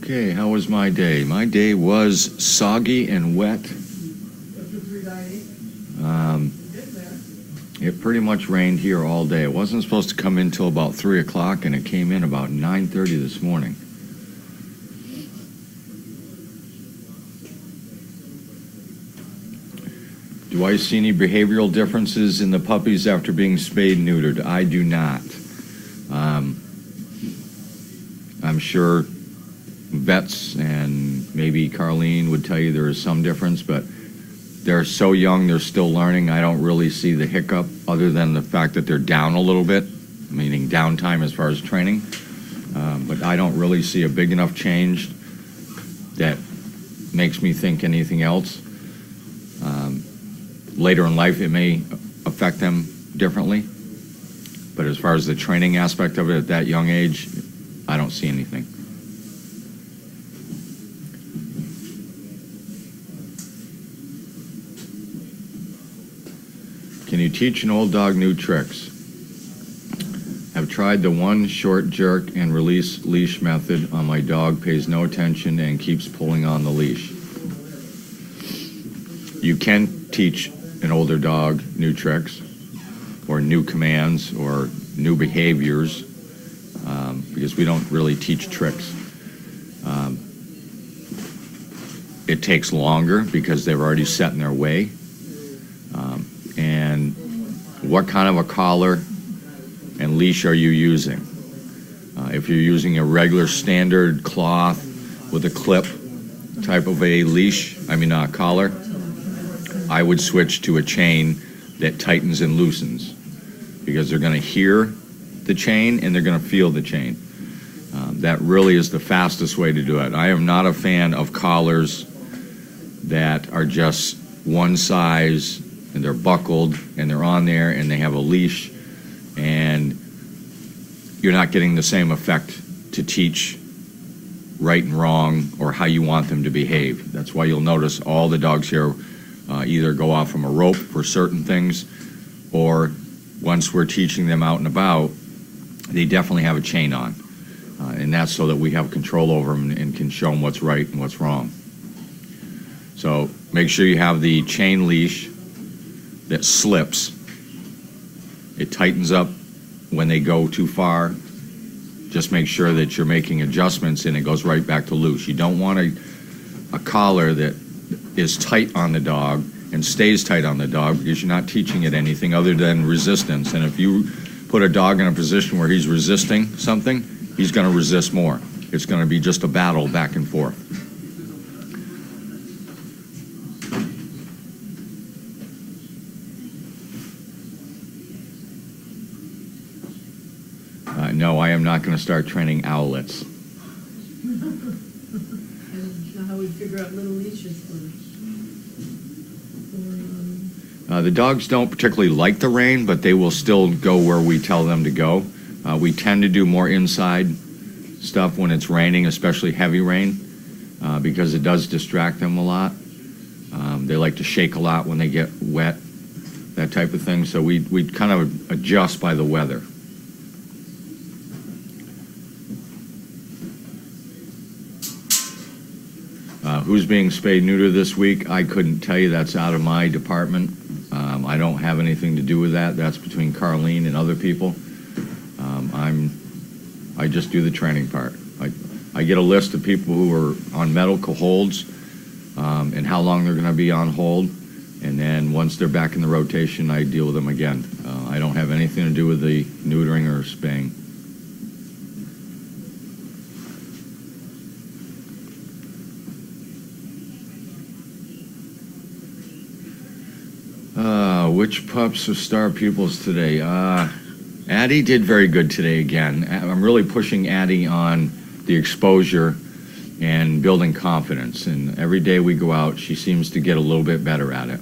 Okay, how was my day? My day was soggy and wet. It pretty much rained here all day. It wasn't supposed to come in till about 3 o'clock, and it came in about 9:30 this morning. Do I see any behavioral differences in the puppies after being spayed and neutered? I do not. I'm sure vets and maybe Carlene would tell you there is some difference, but they're so young, they're still learning. I don't really see the hiccup other than the fact that they're down a little bit, meaning downtime as far as training. But I don't really see a big enough change that makes me think anything else. Later in life, it may affect them differently. But as far as the training aspect of it at that young age, I don't see anything. Can you teach an old dog new tricks? I've tried the one short jerk and release leash method on my dog, pays no attention and keeps pulling on the leash. You can teach an older dog new tricks or new commands or new behaviors because we don't really teach tricks. It takes longer because they're already set in their way. And what kind of a collar and leash are you using? If you're using a regular standard cloth with a clip type of a leash, collar, I would switch to a chain that tightens and loosens because they're going to hear the chain and they're going to feel the chain. That really is the fastest way to do it. I am not a fan of collars that are just one size and they're buckled and they're on there and they have a leash and you're not getting the same effect to teach right and wrong or how you want them to behave. That's why you'll notice all the dogs here either go off from a rope for certain things or once we're teaching them out and about, they definitely have a chain on. And that's so that we have control over them and can show them what's right and what's wrong. So make sure you have the chain leash that slips. It tightens up when they go too far. Just make sure that you're making adjustments and it goes right back to loose. You don't want a collar that is tight on the dog and stays tight on the dog because you're not teaching it anything other than resistance. And if you put a dog in a position where he's resisting something, he's going to resist more. It's going to be just a battle back and forth. No, I am not going to start training owlets. And how we figure out little leashes for The dogs don't particularly like the rain, but they will still go where we tell them to go. We tend to do more inside stuff when it's raining, especially heavy rain, because it does distract them a lot. They like to shake a lot when they get wet, that type of thing. So we kind of adjust by the weather. Who's being spayed neuter this week? I couldn't tell you. That's out of my department. I don't have anything to do with that. That's between Carlene and other people. I just do the training part. I get a list of people who are on medical holds and how long they're going to be on hold. And then once they're back in the rotation, I deal with them again. I don't have anything to do with the neutering or spaying. Which pups are star pupils today? Addie did very good today again. I'm really pushing Addie on the exposure and building confidence. And every day we go out, she seems to get a little bit better at it.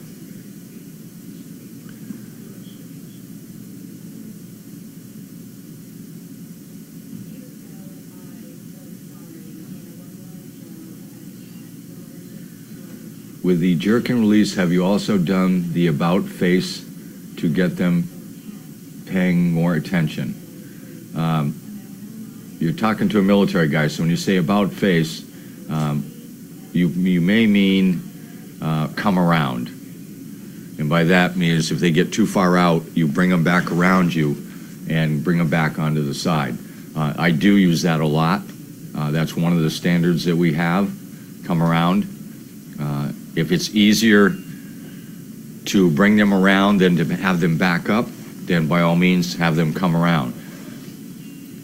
With the jerk and release, have you also done the about face to get them paying more attention? You're talking to a military guy, so when you say about face, you may mean come around. And by that means if they get too far out, you bring them back around you and bring them back onto the side. I do use that a lot. That's one of the standards that we have, come around. If it's easier to bring them around than to have them back up, then by all means have them come around.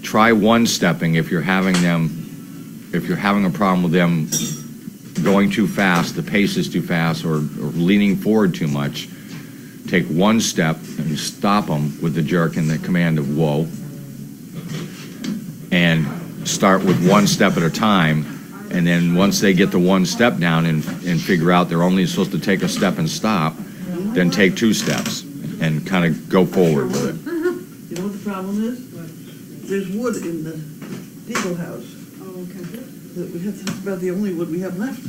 Try one-stepping if you're having a problem with them going too fast, the pace is too fast, or leaning forward too much. Take one step and stop them with the jerk and the command of whoa, and start with one step at a time. And then once they get the one step down and figure out they're only supposed to take a step and stop, then take two steps and kind of go forward with it. You know what the problem is? There's wood in the Deagle house. Oh, okay. That's about the only wood we have left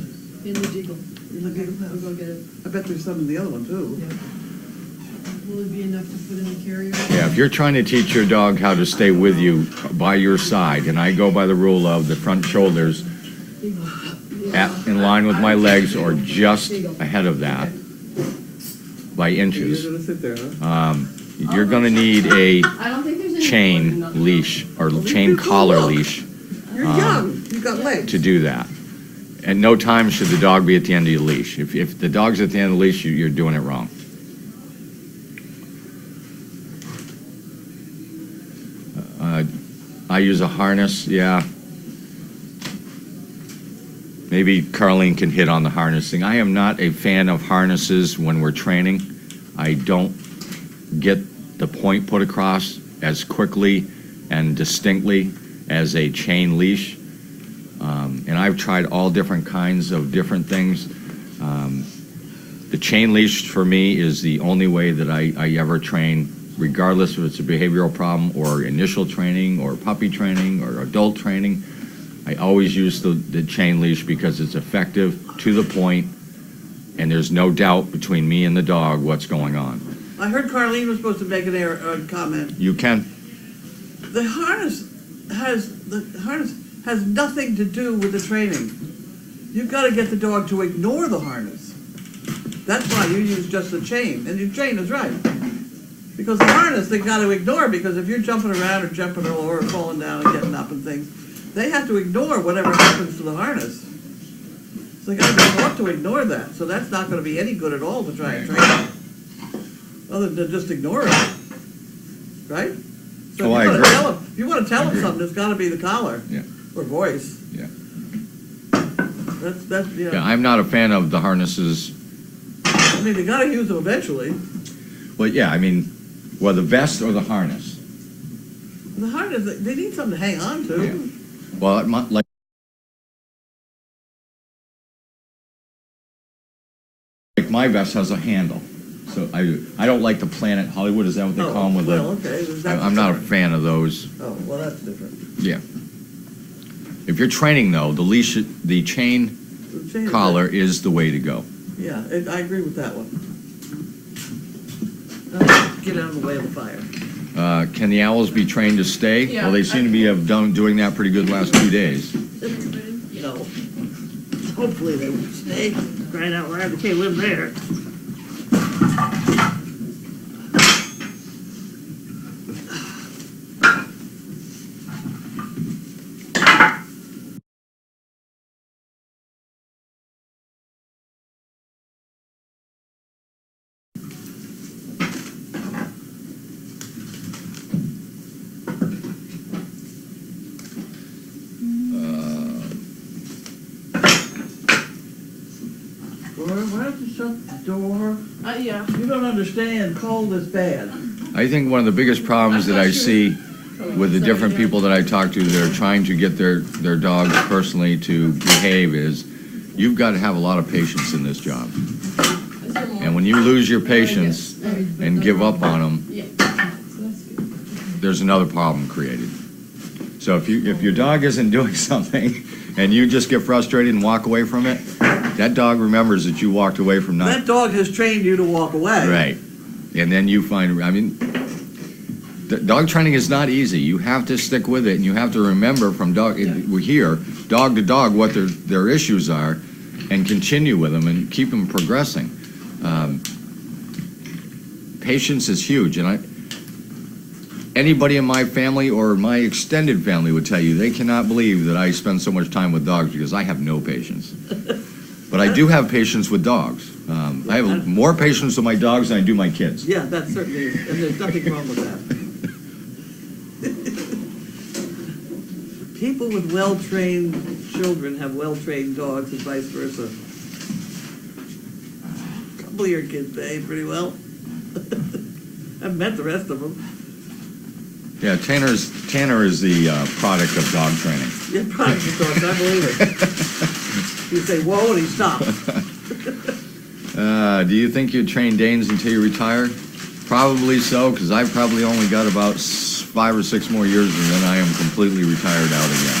In the Deagle. in the Deagle We'll house. go get it. I bet there's some in the other one too. Yeah. Will it be enough to put in the carrier? Yeah, if you're trying to teach your dog how to stay with you by your side, and I go by the rule of the front shoulders in line with my legs or just ahead of that by You're inches, gonna sit there, huh? you're gonna need a I don't think there's any. chain leash or chain collar leash You're young, you got legs. to do that. At no time should the dog be at the end of your leash. If the dog's at the end of the leash, you're doing it wrong. I use a harness, yeah. Maybe Carleen can hit on the harness thing. I am not a fan of harnesses when we're training. I don't get the point put across as quickly and distinctly as a chain leash. And I've tried all different kinds of different things. The chain leash for me is the only way that I ever train, regardless if it's a behavioral problem or initial training or puppy training or adult training. I always use the chain leash because it's effective, to the point, and there's no doubt between me and the dog what's going on. I heard Carleen was supposed to make a comment. You can, The harness has nothing to do with the training. You've got to get the dog to ignore the harness. That's why you use just the chain, and your chain is right. Because the harness, they've got to ignore, because if you're jumping around or jumping over or falling down and getting up and things, they have to ignore whatever happens to the harness. So they got to be taught to ignore that. So that's not going to be any good at all to try and train them, other than just ignore it, right? So Oh, I if you agree. if you want to tell them something, it's got to be the collar. Yeah. Or voice. Yeah. That's yeah, I'm not a fan of the harnesses. I mean, they got to use them eventually. Well, yeah, I mean, well, the vest or the harness. The harness, they need something to hang on to. Yeah. Well, like my vest has a handle, so I don't like the Planet Hollywood. Is that what they call them? With well, okay. I'm not a fan of those. Oh, well, that's different. Yeah. If you're training though, the chain The chain is collar is the way to go. Yeah, I agree with that one. Get out of the way of the fire. Can the owls be trained to stay? Yeah, Well, they seem to be doing that pretty good the last 2 days. No. Hopefully they will stay. Crying out loud, they can't live there. Why don't you shut the door? Yeah. You don't understand, cold is bad. I think one of the biggest problems that I see with the different people that I talk to that are trying to get their dogs personally to behave is you've got to have a lot of patience in this job. And when you lose your patience and give up on them, Yeah. So that's good. there's another problem created. So if your dog isn't doing something and you just get frustrated and walk away from it, that dog remembers that you walked away from not That dog has trained you to walk away. right. And then you find, I mean, Dog training is not easy. You have to stick with it, and you have to remember from dog to dog what their issues are, and continue with them and keep them progressing. Patience is huge, and anybody in my family or my extended family would tell you they cannot believe that I spend so much time with dogs because I have no patience. But I do have patience with dogs. I have more patience with my dogs than I do my kids. Yeah, that certainly is, and there's nothing wrong with that. People with well-trained children have well-trained dogs and vice versa. A couple of your kids behave pretty well. I've met the rest of them. Yeah, Tanner is the product of dog training. Yeah, product of dogs, I believe it. You say, whoa, and he stops. Do you think you'd train Danes until you retire? Probably so, because I've probably only got about 5 or 6 more years, and then I am completely retired out again.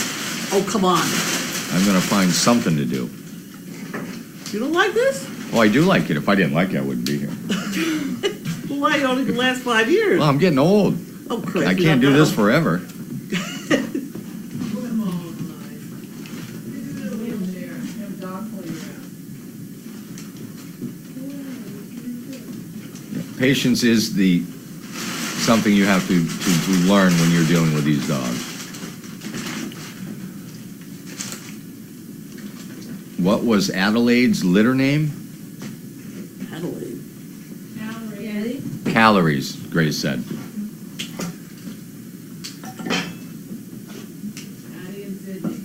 Oh, come on. I'm going to find something to do. You don't like this? Oh, I do like it. If I didn't like it, I wouldn't be here. Well, why only the last 5 years? Well, I'm getting old. Oh, crap. I can't do this forever. Patience is something you have to learn when you're dealing with these dogs. What was Adelaide's litter name? Adelaide. Calories, Grace said. Addie and Sydney.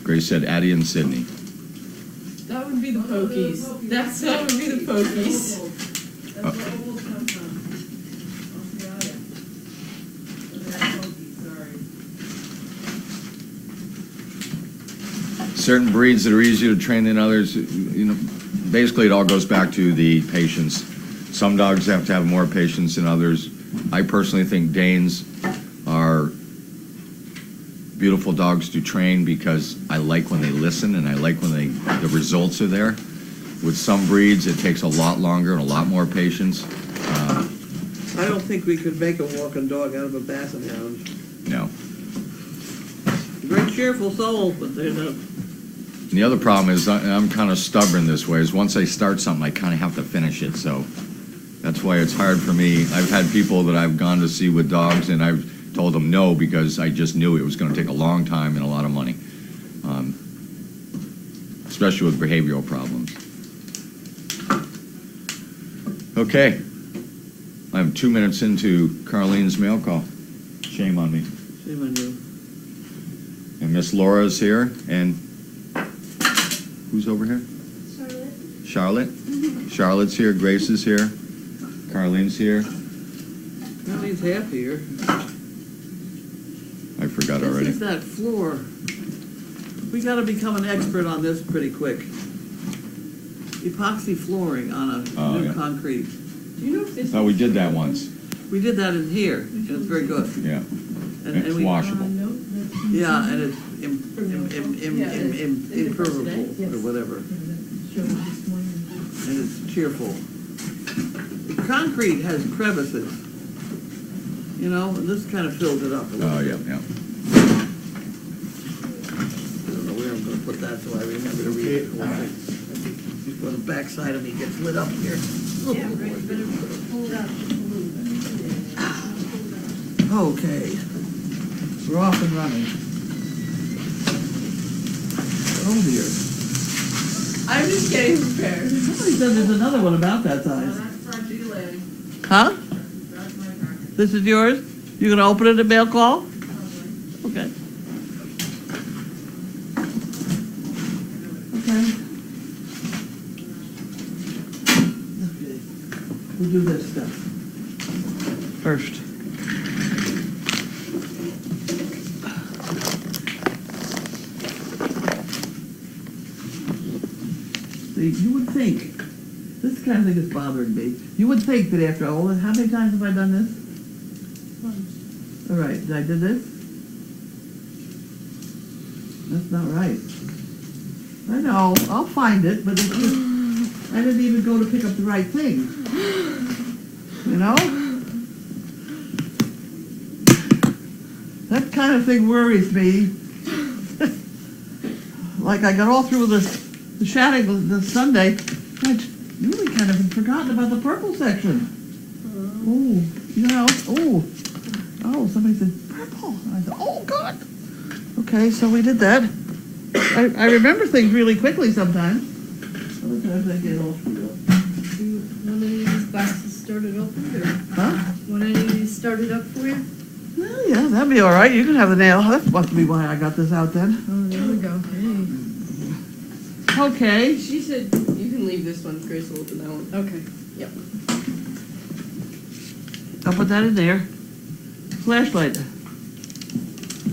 Grace said Addie and Sydney. That would be the Pokies. That would be the Pokies. That's where ovals come from. Australia. That's Pokies, sorry. Certain breeds that are easier to train than others, basically it all goes back to the patience. Some dogs have to have more patience than others. I personally think Danes are beautiful dogs to train because I like when they listen and I like when the results are there. With some breeds, it takes a lot longer and a lot more patience. I don't think we could make a walking dog out of a basset hound. No. Very cheerful souls, but they're not. And the other problem is I'm kind of stubborn this way, is once I start something, I kind of have to finish it. So that's why it's hard for me. I've had people that I've gone to see with dogs, and I've told them no because I just knew it was going to take a long time and a lot of money, especially with behavioral problems. Okay. I'm 2 minutes into Carlene's mail call. Shame on me. Shame on you. And Miss Laura's here, and who's over here? Charlotte. Charlotte's here, Grace is here, Carlene's here. Carlene's half here. I forgot already. This is that floor. We got to become an expert on this pretty quick. Epoxy flooring on a new concrete. Do you know if this? Oh, we did that once. We did that in here, and it's very good. Yeah. And It's we, washable. yeah, and it's impermeable or whatever, and it's cheerful. The concrete has crevices, and this kind of fills it up a little Oh, bit. yeah. I don't know where I'm going to put that so I remember to read it. Before the backside of me gets lit up here. Yeah, right, you better pull it out. Okay, we're off and running. Oh dear. I'm just getting prepared. Somebody said there's another one about that size. That's Frenchie Lane. Huh? That's my car. This is yours? You gonna open it at mail call? Okay. Okay. Okay. We'll do this stuff first. See, you would think, this kind of thing is bothering me. You would think that after all, how many times have I done this? All right, did I do this? That's not right. I know, I'll find it, but it's just, I didn't even go to pick up the right thing. You know? That kind of thing worries me. Like I got all through the shouting this Sunday, I'd really kind of forgotten about the purple section. Oh, you know, oh, somebody said purple. And I said, oh, God. Okay, so we did that. I remember things really quickly sometimes. Other times I get all screwed up. One of these boxes started open, or Huh? one of these started up for you? Well, yeah, that'd be all right. You can have the nail. That must be why I got this out then. Oh, there we go. Hey. Okay. She said you can leave this one, Grace will open that one. Okay. I'll put that in there. Flashlight.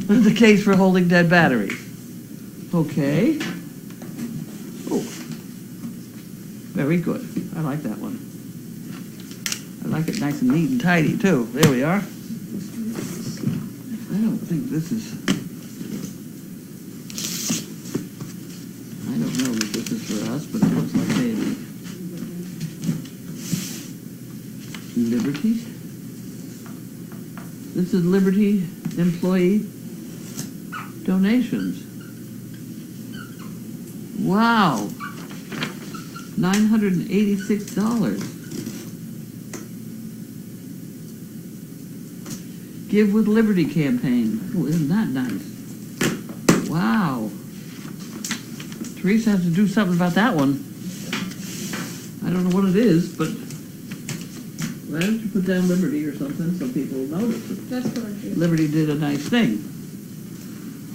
The case for holding dead batteries. Okay. Oh. Very good. I like that one. I like it nice and neat and tidy, too. There we are. I don't think this is... I don't know that this is for us, but it looks like maybe. Liberty? This is Liberty employee donations. Wow. $986. Give with Liberty campaign. Oh, isn't that nice? Wow. Teresa has to do something about that one. I don't know what it is, but why don't you put down Liberty or something so people will notice it? That's what I did. Liberty did a nice thing.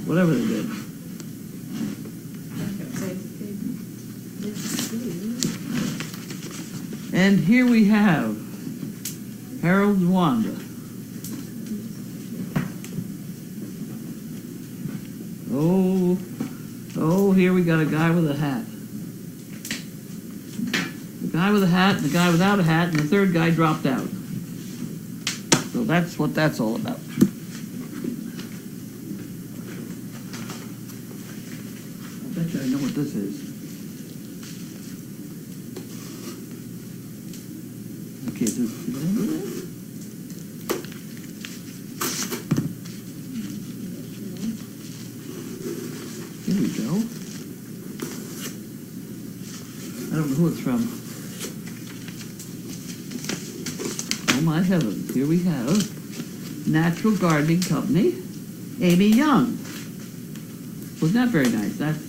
Whatever they did. And here we have Harold Wanda. Oh, here we got a guy with a hat. The guy with a hat, and the guy without a hat, and the third guy dropped out. So that's what that's all about. I bet you I know what this is. Okay, so here we go. I don't know who it's from. Oh my heavens, here we have Natural Gardening Company, Amy Young. Wasn't that very nice? That's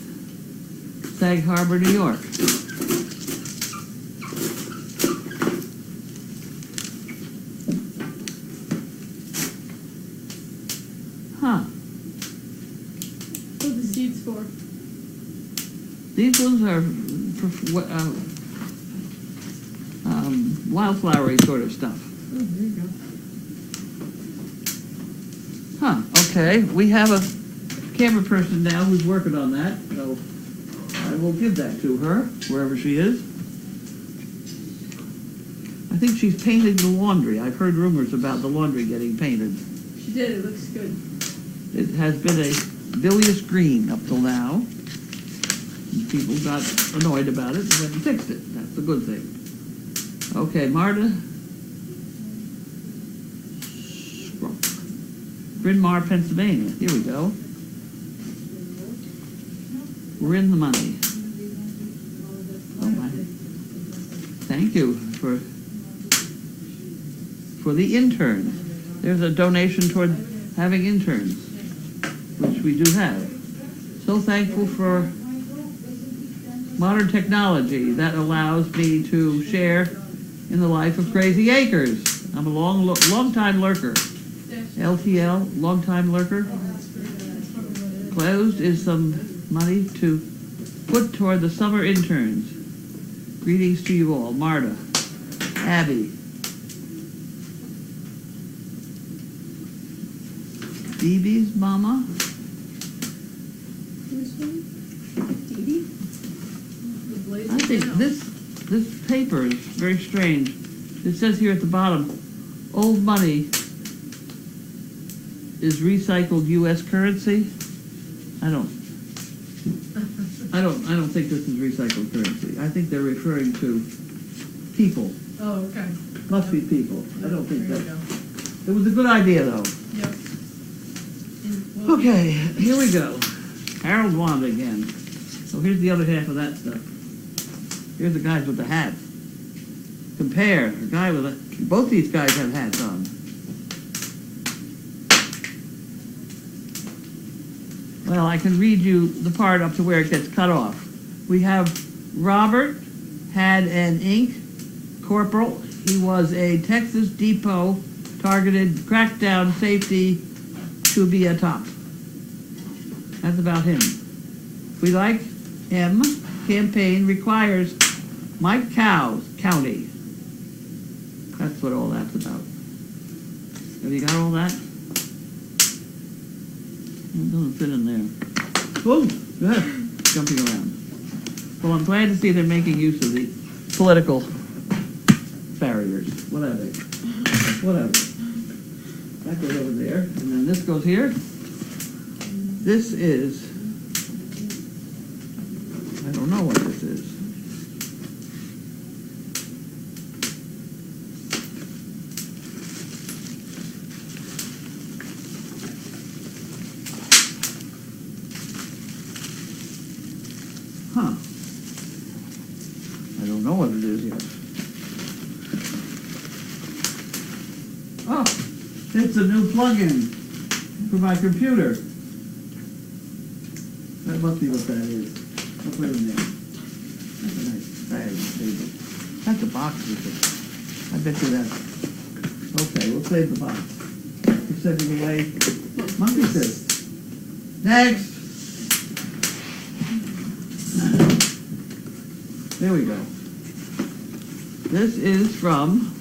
Sag Harbor, New York. Huh. What are the seeds for? These ones are for wildflowery sort of stuff. Oh, there you go. Huh, okay. We have a camera person now who's working on that, so I will give that to her, wherever she is. I think she's painting the laundry. I've heard rumors about the laundry getting painted. She did, it looks good. It has been a bilious green up till now. And people got annoyed about it and then fixed it. That's a good thing. Okay, Marta. Bryn Mawr, Pennsylvania. Here we go. We're in the money. Oh my. Thank you for the intern. There's a donation toward having interns, which we do have. So thankful for modern technology that allows me to share in the life of Crazy Acres. I'm a long-time lurker. LTL, long-time lurker. Closed is some money to put toward the summer interns. Greetings to you all. Marta, Abby, Phoebe's mama. This one? Dee Dee? I think this paper is very strange. It says here at the bottom, old money is recycled U.S. currency. I don't think this is recycled currency. I think they're referring to people Oh, okay. Must be people. I don't think There you that. go. It was a good idea, though. Yep. And, well, Okay, here we go. Harold Wanda again. So here's the other half of that stuff. Here's the guys with the hats. Compare a guy with a. Both these guys have hats on. Well, I can read you the part up to where it gets cut off. We have Robert had an ink corporal. He was a Texas Depot targeted crackdown safety to be a top. That's about him. We like M. Campaign requires Mike Cowes County. That's what all that's about. Have you got all that? It doesn't fit in there. Oh, good. Jumping around. Well, I'm glad to see they're making use of the political barriers. Whatever. Whatever. That goes over there, and then this goes here. This is, I don't know what this is. Huh. I don't know what it is yet. Oh, it's a new plug-in for my computer. That must be what that is. I'll put it in there. That's a nice bag table. That's a box with it. I bet you that. Okay, we'll save the box. We're sending away monkey fist. Next. There we go. This is from.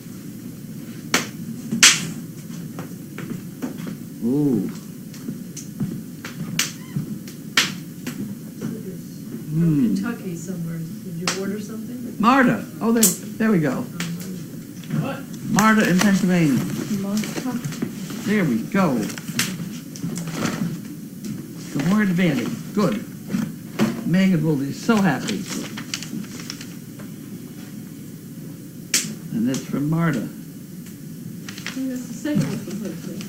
Ooh. From Kentucky somewhere. Did you order something? Marta. Oh, there we go. What? Marta in Pennsylvania. There we go. The more advantage. Good. Megan will be so happy. And that's from Marta. I think that's the second one from Hudson.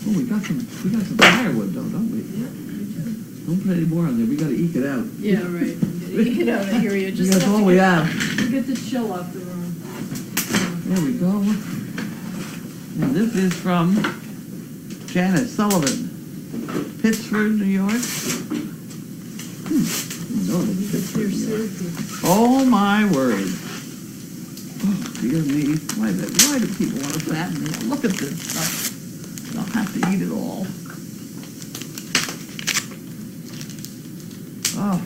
Oh, we got some firewood though, don't we? Yeah, me too. Don't put any more on there. We gotta eke it out. Yeah, right. Get out of here. You just That's have all to we get, have. get the chill off the room. There we go. And this is from Janet Sullivan, Pittsford, New York. No, It's your city. oh my word. Oh, dear me. Why do people want to fatten me? Look at this stuff. I'll have to eat it all. Oh.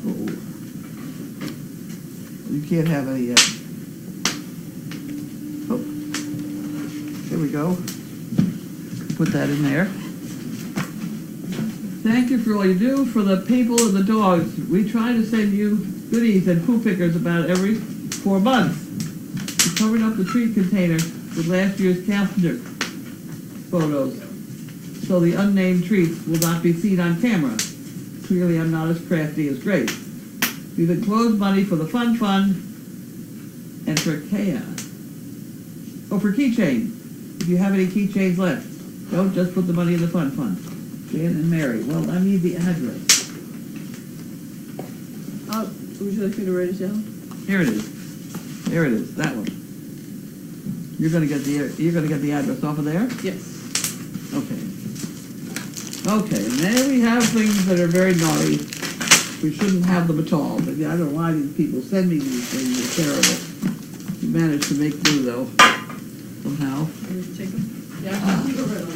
Oh. You can't have any yet. Oh. There we go. Put that in there. Thank you for all you do for the people and the dogs. We try to send you goodies and poo pickers about every 4 months. We covered up the treat container with last year's calendar photos, so the unnamed treats will not be seen on camera. Clearly, I'm not as crafty as Grace. We've enclosed money for the Fun Fund and for Kea. Oh, for keychain. If you have any keychains left, don't just put the money in the Fun Fund. Jan and Mary. Well, I need the address. Would you like me to write it down? Here it is. There it is. That one. You're gonna get the address off of there. Yes. Okay. Okay. And then we have things that are very naughty. We shouldn't have them at all. But I don't know why these people send me these things. They're terrible. We managed to make do though. Somehow. Take them? Yeah. Ah. You go right on.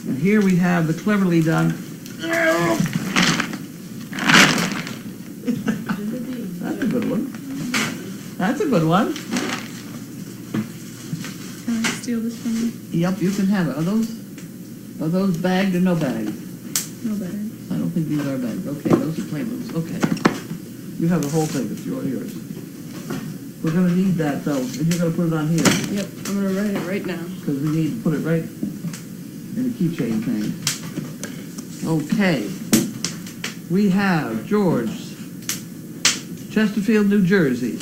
And here we have the cleverly done. That's a good one. That's a good one. Can I steal this from you? Yep, you can have it. Are those bagged or no bags? No bad. I don't think these are bags. Okay, those are plain ones. Okay. You have the whole thing. It's yours. We're gonna need that though, and you're gonna put it on here Yep, I'm gonna write it right now. because we need to put it right in the keychain thing. Okay. We have George Chesterfield, New Jersey.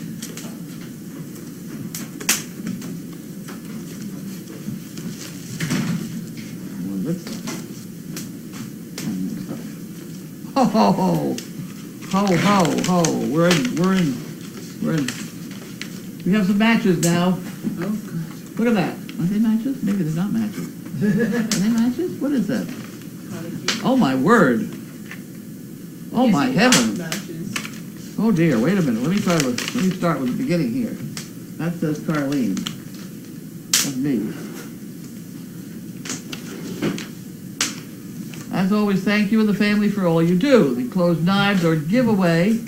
Ho, ho, ho. Ho, ho, ho. We're in. We have some matches now. Oh, God. Look at that. Are they matches? Maybe they're not matches. Are they matches? What is that? Oh, my word. Oh, my heavens. Matches. Oh, dear. Wait a minute. Let me start with the beginning here. That says Carlene. That's me. As always, thank you and the family for all you do. The enclosed knives are a giveaway.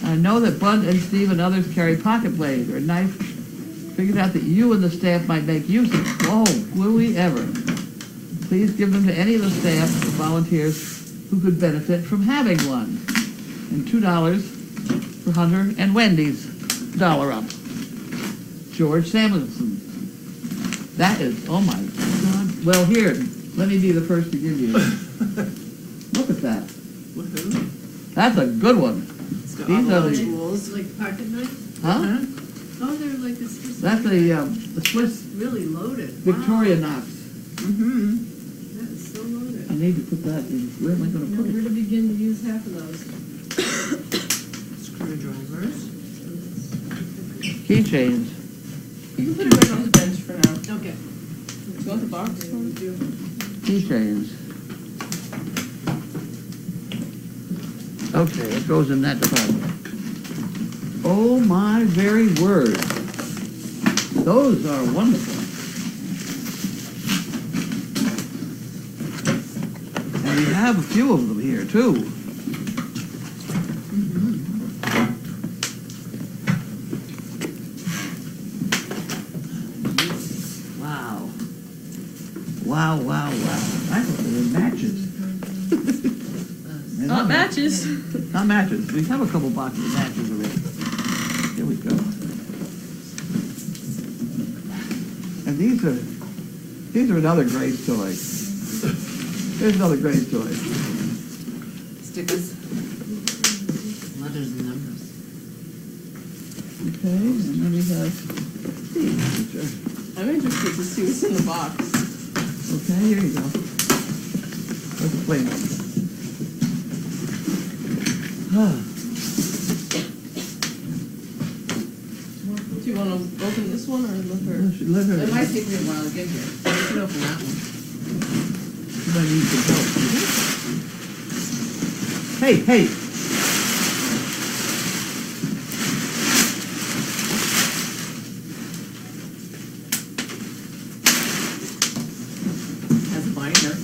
I know that Bud and Steve and others carry pocket blades or a knife. Figured out that you and the staff might make use of. Whoa, will we ever? Please give them to any of the staff or volunteers who could benefit from having one. And $2 for Hunter and Wendy's. $1 up. George Samuelson. That is, oh my God. Well, here, let me be the first to give you. Look at that. Woohoo. That's a good one. It's got These all are the the- tools. Like pocket knife? Huh? Oh, they're like the Swiss. That's the Swiss Really loaded. Victoria Knox. Mm-hmm. That is so loaded. I need to put that in. Where am I going to Now, put where it? to begin to use half of those? Screwdrivers. Keychains. You can put it right on the bench for now. Okay. Do you want the box? Keychains. Okay, it goes in that department. Oh my very word. Those are wonderful. And we have a few of them here too. Wow. Wow, wow, wow. I thought they were matches. They're Not matches. Not matches. We have a couple boxes of matches already. Here we go. And these are another great toy. Here's another great toy. Stickers. Letters and numbers. Okay, and then we have these, which are, I'm interested to see what's in the box. okay, here you go. Let's play them. Do you want to open this one or let her? Let her, It might take me a while to get here. I can open that one. she might need some help. Hey, hey, Has a binder.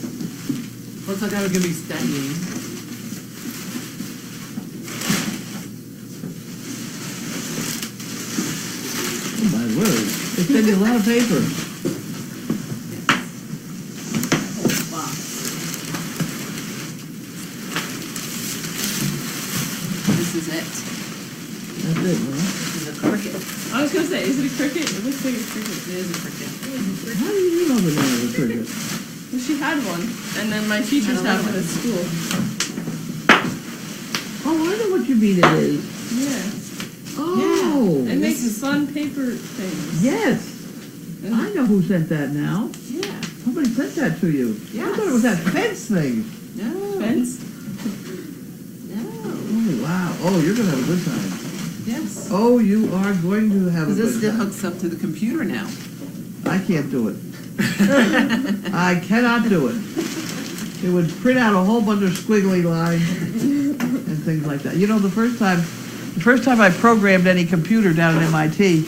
Looks like I'm gonna be studying. oh my word, they send you a lot of paper. Whole box. This is it. That's it, huh? This is a cricket. I was gonna say, is it a cricket? It looks like a cricket. It is a cricket. How do you know the name of the cricket? Well, she had one, and then my teachers I have don't know. one at school. Oh, I know what you mean it is. Yeah. Oh, It makes fun paper things. yes. I know who sent that now. Yeah. Somebody sent that to you. I thought it was that fence thing. No. Fence? No. Oh, wow. Oh, you're going to have a good time. Yes. Oh, you are going to have a Because this good still time. hooks up to the computer now. I can't do it. I cannot do it. It would print out a whole bunch of squiggly lines and things like that. You know, the first time I programmed any computer down at MIT,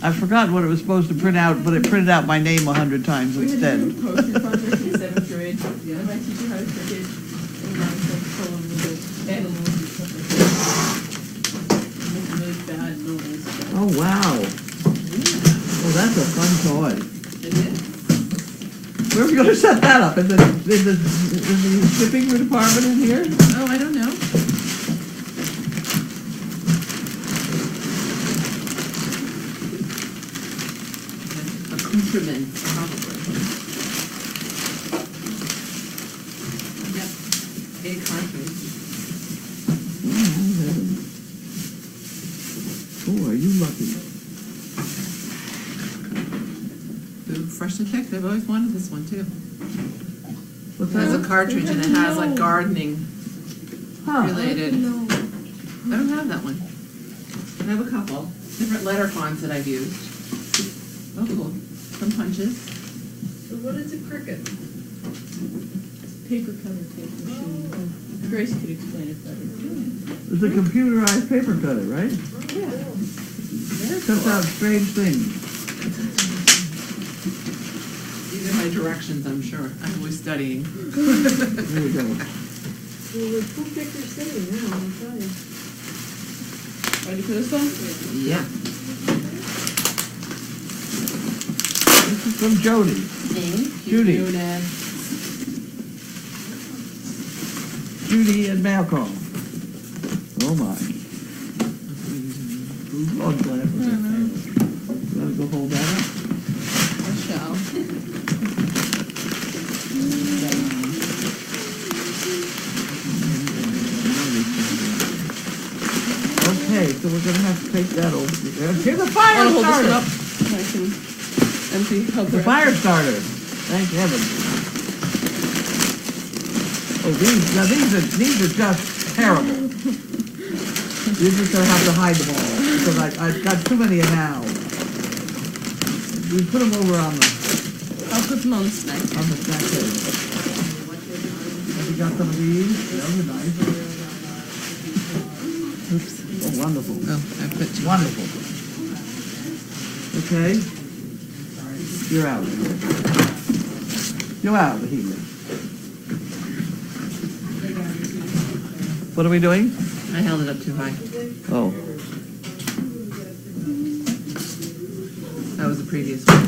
I forgot what it was supposed to print out, but it printed out my name 100 times We had to instead. do a poster project in 7th grade. And my teacher had a cricket. And I was like pulling little animals and stuff like that. Making really bad noise. Oh, wow. Oh, that's a fun toy. Is it? Where are we going to set that up? In the shipping department in here? Oh, I don't know. Accoutrement, probably. Yep. A cartridge. Ooh, freshly picked. I've always wanted this one too. What's It has a that? cartridge and it has like gardening Huh. related. No. I don't have that one. I have a couple different letter fonts that I've used. Oh, cool. Some punches. So what is a Cricut? Paper cutter tape machine. Grace could explain it better. It's a computerized paper cutter, right? Very Cuts cool. out strange things. These are my directions, I'm sure. I'm always studying. There you go. Well, the pool picker's sitting now, I'll tell you. Ready for this one? Yeah. This is from Jody. Thank Judy. you, Dad. Judy and Malcolm. Oh my. Oh, glad. You wanna go hold that up? I shall. Okay, so we're gonna have to take that over there. Here's a fire Wanna hold this one starter. up? Nice and empty. Help The her. fire starter. Thank heaven. Oh, these are just terrible. You're just gonna have to hide them all because I've got too many now. We put them over on the I'll put them on the snack. snack table. Have you got some of these? Those are nice. Oops. Oh, wonderful. Oh, I put too Wonderful. Okay. You're out. You're out, Healy. What are we doing? I held it up too high. Oh, That was the previous one.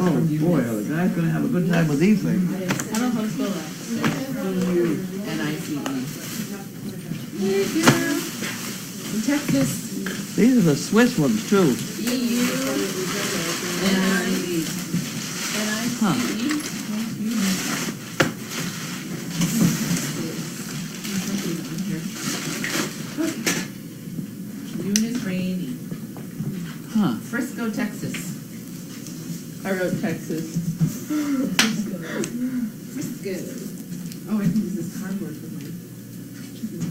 oh boy, are the guys gonna have a good time with these things. I don't know how to spell that. Nice. Here you go. In Texas. These are the Swiss ones too. Huh. June is rainy. Huh. Frisco, Texas. I wrote Texas. Frisco. Oh, I can use this cardboard for my chicken.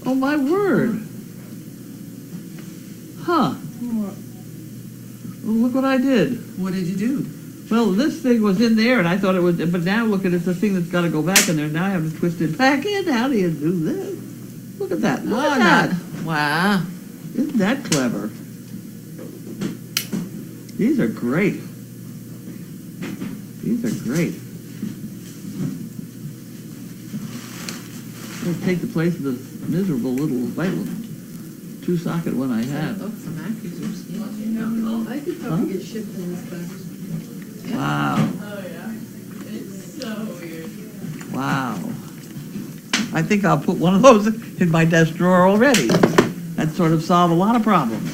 Oh my word. Huh. Oh, look what I did. What did you do? Well, this thing was in there, and I thought it was. But now look at it. It's the thing that's got to go back in there. Now I have to twist it back in. How do you do this? Look at that. Look at that. Wow. Isn't that clever? These are great. These are great. They take the place of the miserable little white one, two-socket one I have. Oh, for Mac users. Oh, I could probably get shipped in this box. Wow. Oh yeah. It's so weird. Wow. I think I'll put one of those in my desk drawer already. That sort of solve a lot of problems.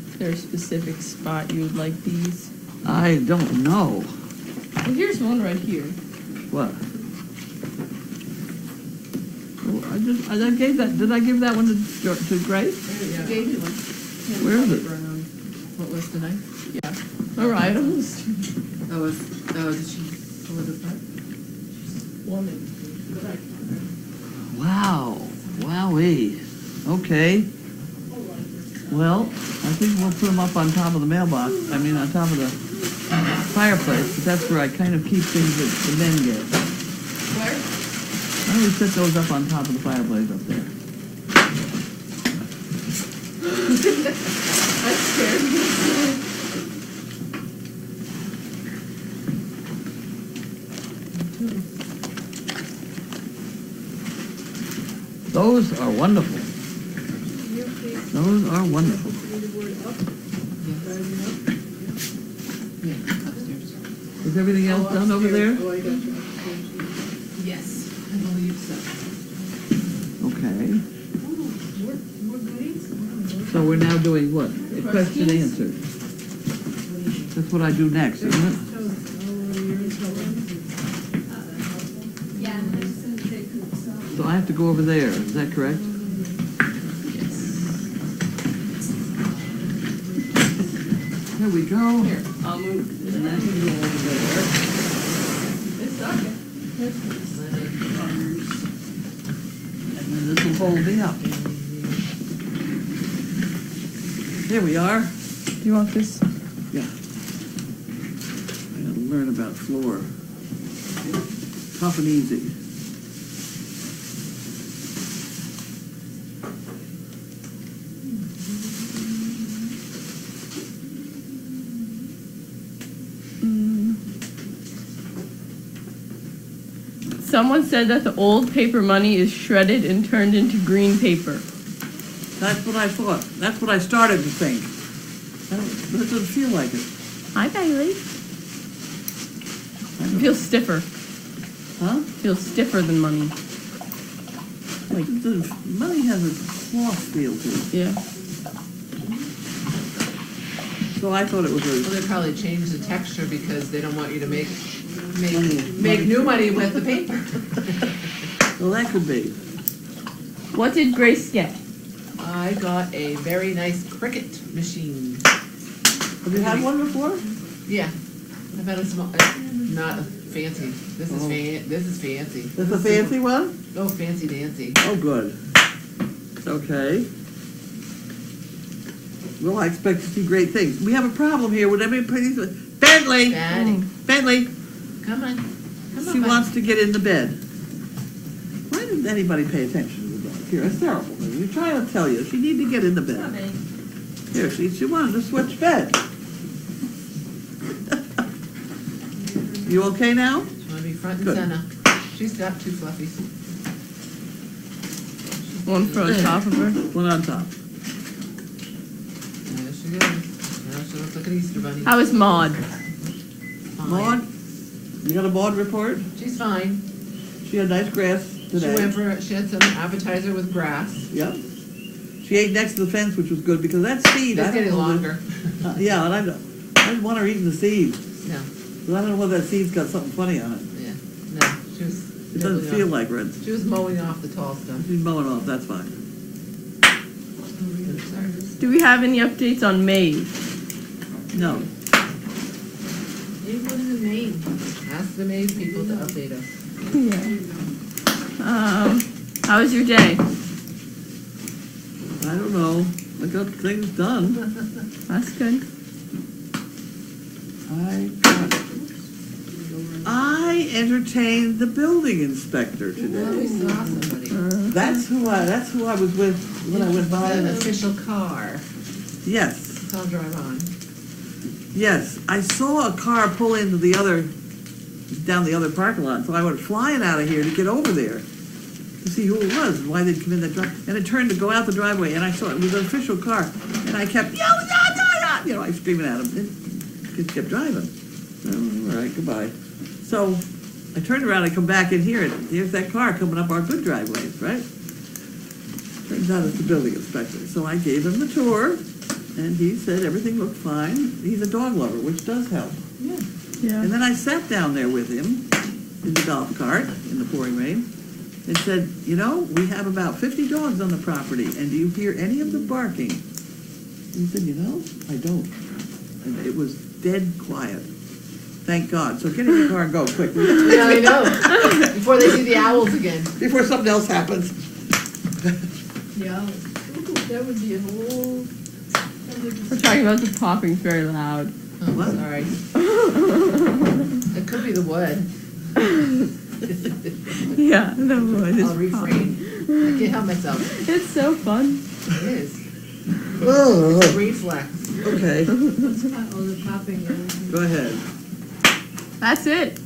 Is there a specific spot you would like these? I don't know. Well, here's one right here. What? Well, I gave that. Did I give that one to Grace? Yeah. Gave you one. Where is it? What was tonight? Yeah. All right. Almost. Oh, did she pull it apart? One. Wow. Wowee. Okay. Well, I think we'll put them up on top of the mailbox. I mean, on top of the fireplace, because that's where I kind of keep things that the men get. Where? Why don't we set those up on top of the fireplace up there? That scared me. Those are wonderful. Your case, Those are wonderful. need the word up, driving up. Yeah, upstairs. Is everything else done over there? Oh, I got you. Yes, I believe so. Okay. More goodies? So we're now doing what? A question Questions? answer. That's what I do next, isn't it? Yeah, and I just sent it to myself. So I have to go over there, is that correct? Here we go. Here, I'll move. And I can go over there. This socket. And then this will hold me up. Here we are. Do you want this? Yeah. I gotta learn about floor. Tough and easy. Someone said that the old paper money is shredded and turned into green paper. That's what I thought. That's what I started to think. But it doesn't feel like it. Hi, Bailey. It feels stiffer. Huh? Feels stiffer than money. Like, the money has a cloth feel to it. Yeah. So I thought it was Well, a, they probably changed the texture because they don't want you to make Money. new money with the paper. well, that could be. What did Grace get? I got a very nice Cricut machine. Have you had one before? Yeah, I've had a small, not a fancy. This is Oh. this is fancy. That's a fancy one? Oh, fancy dancy. Oh, good. Okay. Well, I expect to see great things. We have a problem here with everybody. Bentley! Daddy, Bentley! come on, come She on. wants to get in the bed. Why didn't anybody pay attention to the dog? Here, it's terrible. We're trying to tell you. She needs to get in the bed. Here, she wanted to switch bed. You okay now? She want to be front and Good. center. She's got two fluffies. One for on top of her. One on top. There she goes. Now she looks like an Easter bunny. How is Maud? Fine. Maud? You got a Maud report? She's fine. She had nice grass She today. she had some appetizer with grass. Yep. She ate next to the fence, which was good, because that seed, I It's don't getting know longer. Yeah, and I didn't want her eating the seed. No, But I don't know whether that seed's got something funny on it. yeah, no, she was. It doesn't feel like red. She was mowing off the tall stuff. She's mowing off, that's fine. Sorry. Do we have any updates on Maeve? No. What is the name? Ask the maid people to update us. Yeah. How was your day? I don't know. I got things done. That's good. I entertained the building inspector Oh, we today. saw somebody. That's who I was with when I went by. An official car. Yes, I'll drive on. yes. I saw a car pull into down the other parking lot, so I went flying out of here to get over there to see who it was and why they'd come in that drive. And it turned to go out the driveway, and I saw it was an official car, and I kept yelling, I screaming at him. It just kept driving. Oh, all right, goodbye. So I turned around, I come back in here, and here's that car coming up our good driveways, right? Turns out it's the building inspector. So I gave him the tour, and he said everything looked fine. He's a dog lover, which does help. Yeah. And then I sat down there with him in the golf cart in the pouring rain and said, you know, we have about 50 dogs on the property, and do you hear any of them barking? And he said, you know, I don't. And it was dead quiet. Thank God. So get in your car and go quick. Yeah, I know. Before they see the owls again. Before something else happens. Yeah. That would be a whole. We're talking about the popping very loud. Oh, What? sorry. It could be the wood. Yeah, the wood is I'll refrain. I can't help myself. It's so fun. It is. Oh, Reflex. okay. All the popping. Go ahead. That's it.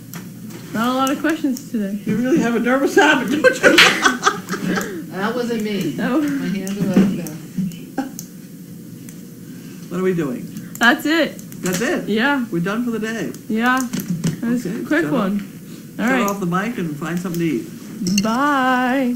Not a lot of questions today. You really have a nervous habit, don't you? That wasn't me. No. My hands are like that. What are we doing? That's it. That's it. Yeah, We're done for the day. yeah. That was Okay, a quick shut one. All Shut right. off the mic and find something to eat. Bye.